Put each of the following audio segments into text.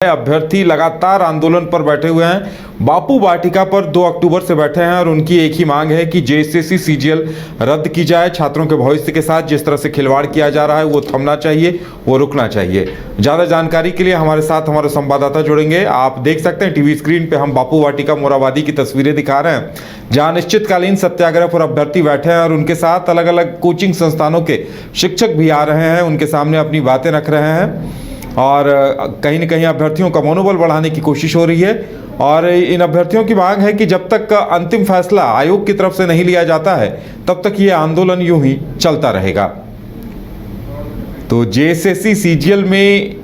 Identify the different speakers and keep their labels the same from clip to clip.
Speaker 1: अभ्यर्थी लगातार आंदोलन पर बैठे हुए हैं। बापू वाटिका पर 2 अक्टूबर से बैठे हैं और उनकी एक ही मांग है कि जेएसएससी सीजीएल रद्द की जाए। छात्रों के भविष्य के साथ जिस तरह से खिलवाड़ किया जा रहा है वो थमना चाहिए, वो रुकना चाहिए। ज़्यादा जानकारी के लिए हमारे साथ हमारे संवाददाता जुड़ेंगे। आप देख सकते हैं टीवी स्क्रीन पे हम बापू वाटिका मोराबादी की तस्वीरें दिखा रहे हैं, जहाँ अनिश्चितकालीन सत्याग्रह पर अभ्यर्थी बैठे हैं और उनके साथ अलग अलग कोचिंग संस्थानों के शिक्षक भी आ रहे हैं, उनके सामने अपनी बातें रख रहे हैं और कहीं न कहीं अभ्यर्थियों का मनोबल बढ़ाने की कोशिश हो रही है। और इन अभ्यर्थियों की मांग है कि जब तक अंतिम फैसला आयोग की तरफ से नहीं लिया जाता है तब तक ये आंदोलन यूं ही चलता रहेगा। तो जेएसएससी सीजीएल में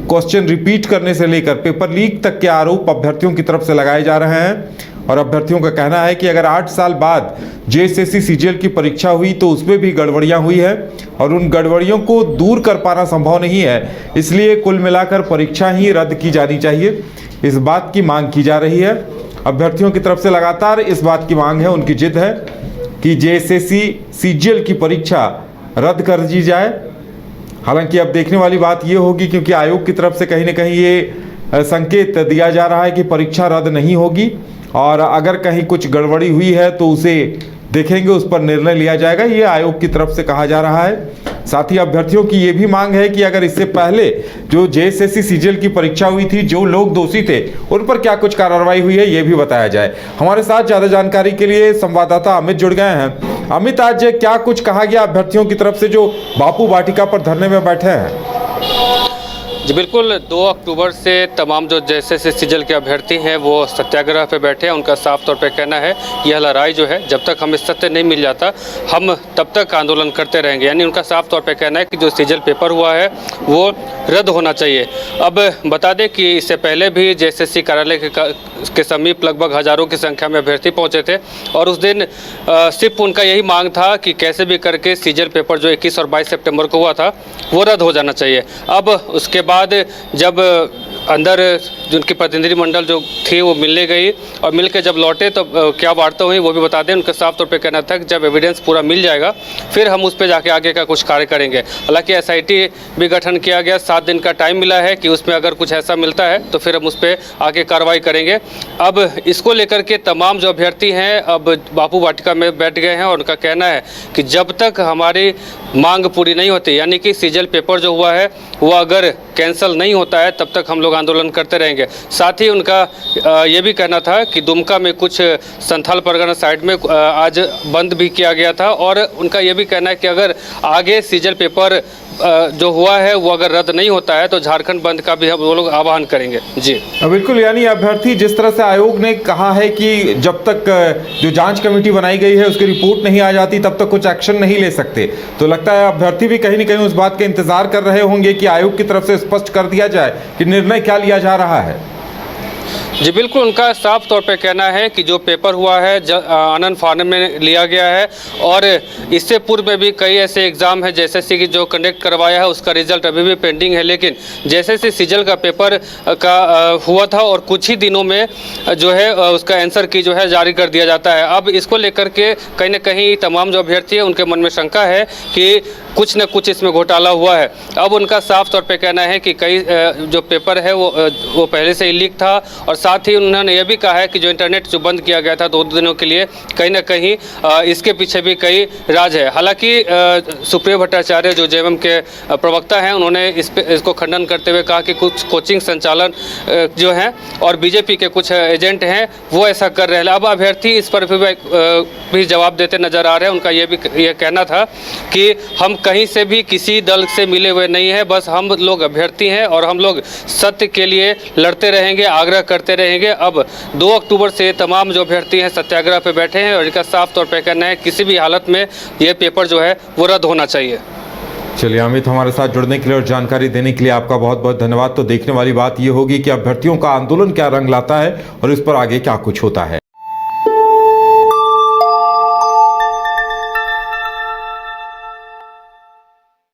Speaker 1: क्वेश्चन रिपीट करने से लेकर पेपर लीक तक के आरोप अभ्यर्थियों की तरफ से लगाए जा रहे हैं और अभ्यर्थियों का कहना है कि अगर 8 साल बाद जेएसएससी सीजीएल की परीक्षा हुई तो उसमें भी गड़बड़ियां हुई है और उन गड़बड़ियों को दूर कर पाना संभव नहीं है, इसलिए कुल मिलाकर परीक्षा ही रद्द की जानी चाहिए। इस बात की मांग की जा रही है। अभ्यर्थियों की तरफ से लगातार इस बात की मांग है, उनकी जिद है कि जेएसएससी सीजीएल की परीक्षा रद्द कर दी जाए। हालांकि अब देखने वाली बात ये होगी, क्योंकि आयोग की तरफ से कहीं ना कहीं ये संकेत दिया जा रहा है कि परीक्षा रद्द नहीं होगी और अगर कहीं कुछ गड़बड़ी हुई है तो उसे देखेंगे, उस पर निर्णय लिया जाएगा, ये आयोग की तरफ से कहा जा रहा है। साथ ही अभ्यर्थियों की ये भी मांग है कि अगर इससे पहले जो जेएसएससी सीजीएल की परीक्षा हुई थी, जो लोग दोषी थे उन पर क्या कुछ कार्रवाई हुई है ये भी बताया जाए। हमारे साथ ज़्यादा जानकारी के लिए संवाददाता अमित जुड़ गए हैं। अमित, आज क्या कुछ कहा गया अभ्यर्थियों की तरफ से जो बापू वाटिका पर धरने में बैठे हैं?
Speaker 2: जी बिल्कुल, 2 अक्टूबर से तमाम जो जेएसएससी सीजीएल के अभ्यर्थी हैं वो सत्याग्रह पे बैठे हैं। उनका साफ तौर पे कहना है यह लड़ाई जो है जब तक हमें सत्य नहीं मिल जाता हम तब तक आंदोलन करते रहेंगे। यानी उनका साफ तौर पे कहना है कि जो सीजीएल पेपर हुआ है वो रद्द होना चाहिए। अब बता दें कि इससे पहले भी जेएसएससी कार्यालय के समीप लगभग हज़ारों की संख्या में अभ्यर्थी पहुँचे थे और उस दिन सिर्फ उनका यही मांग था कि कैसे भी करके सीजीएल पेपर जो 21 और 22 सितंबर को हुआ था वो रद्द हो जाना चाहिए। अब उसके बाद जब अंदर जिनकी प्रतिनिधिमंडल जो थी वो मिलने गई और मिलकर जब लौटे तो क्या वार्ता हुई वो भी बता दें। उनका साफ तौर पे कहना था कि जब एविडेंस पूरा मिल जाएगा फिर हम उस पर जाके आगे का कुछ कार्य करेंगे। हालांकि एसआईटी भी गठन किया गया, 7 दिन का टाइम मिला है कि उसमें अगर कुछ ऐसा मिलता है तो फिर हम उस पर आगे कार्रवाई करेंगे। अब इसको लेकर के तमाम जो अभ्यर्थी हैं अब बापू वाटिका में बैठ गए हैं और उनका कहना है कि जब तक हमारी मांग पूरी नहीं होती, यानी कि सीजीएल पेपर जो हुआ है वो अगर कैंसिल नहीं होता है तब तक हम लोग आंदोलन करते रहेंगे। साथ ही उनका ये भी कहना था कि दुमका में कुछ संथाल परगना साइड में आज बंद भी किया गया था और उनका ये भी कहना है कि अगर आगे सीजीएल पेपर जो हुआ है वो अगर रद्द नहीं होता है तो झारखंड बंद का भी वो लोग आह्वान करेंगे। जी
Speaker 1: बिल्कुल, यानी अभ्यर्थी जिस तरह से आयोग ने कहा है कि जब तक जो जांच कमेटी बनाई गई है उसकी रिपोर्ट नहीं आ जाती तब तक कुछ एक्शन नहीं ले सकते, तो लगता है अभ्यर्थी भी कहीं न कहीं उस बात का इंतजार कर रहे होंगे कि आयोग की तरफ से स्पष्ट कर दिया जाए कि निर्णय क्या लिया जा रहा है।
Speaker 2: जी बिल्कुल, उनका साफ तौर पे कहना है कि जो पेपर हुआ है आनंद फानन में लिया गया है और इससे पूर्व में भी कई ऐसे एग्ज़ाम है जेएसएससी की जो कंडक्ट करवाया है, उसका रिजल्ट अभी भी पेंडिंग है। लेकिन जेएसएससी सीजीएल का पेपर का हुआ था और कुछ ही दिनों में जो है उसका आंसर की जो है जारी कर दिया जाता है। अब इसको लेकर के कहीं ना कहीं तमाम जो अभ्यर्थी है उनके मन में शंका है कि कुछ न कुछ इसमें घोटाला हुआ है। अब उनका साफ तौर पे कहना है कि कई जो पेपर है वो पहले से ही लीक था और साथ ही उन्होंने ये भी कहा है कि जो इंटरनेट जो बंद किया गया था 2 दिनों के लिए कहीं ना कहीं इसके पीछे भी कई राज है। हालांकि सुप्रियो भट्टाचार्य जो जेएमएम के प्रवक्ता हैं उन्होंने इसको खंडन करते हुए कहा कि कुछ कोचिंग संचालन जो हैं और बीजेपी के कुछ एजेंट हैं वो ऐसा कर रहे हैं। अब अभ्यर्थी इस पर भी जवाब देते नजर आ रहे हैं। उनका ये कहना था कि हम कहीं से भी किसी दल से मिले हुए नहीं हैं, बस हम लोग अभ्यर्थी हैं और हम लोग सत्य के लिए लड़ते रहेंगे, आग्रह करते रहेंगे। अब 2 अक्टूबर से तमाम जो अभ्यर्थी हैं सत्याग्रह पे बैठे हैं और इनका साफ तौर पे कहना है किसी भी हालत में ये पेपर जो है वो रद्द होना चाहिए।
Speaker 1: चलिए अमित, हमारे साथ जुड़ने के लिए और जानकारी देने के लिए आपका बहुत बहुत धन्यवाद। तो देखने वाली बात ये होगी कि अभ्यर्थियों का आंदोलन क्या रंग लाता है और इस पर आगे क्या कुछ होता है।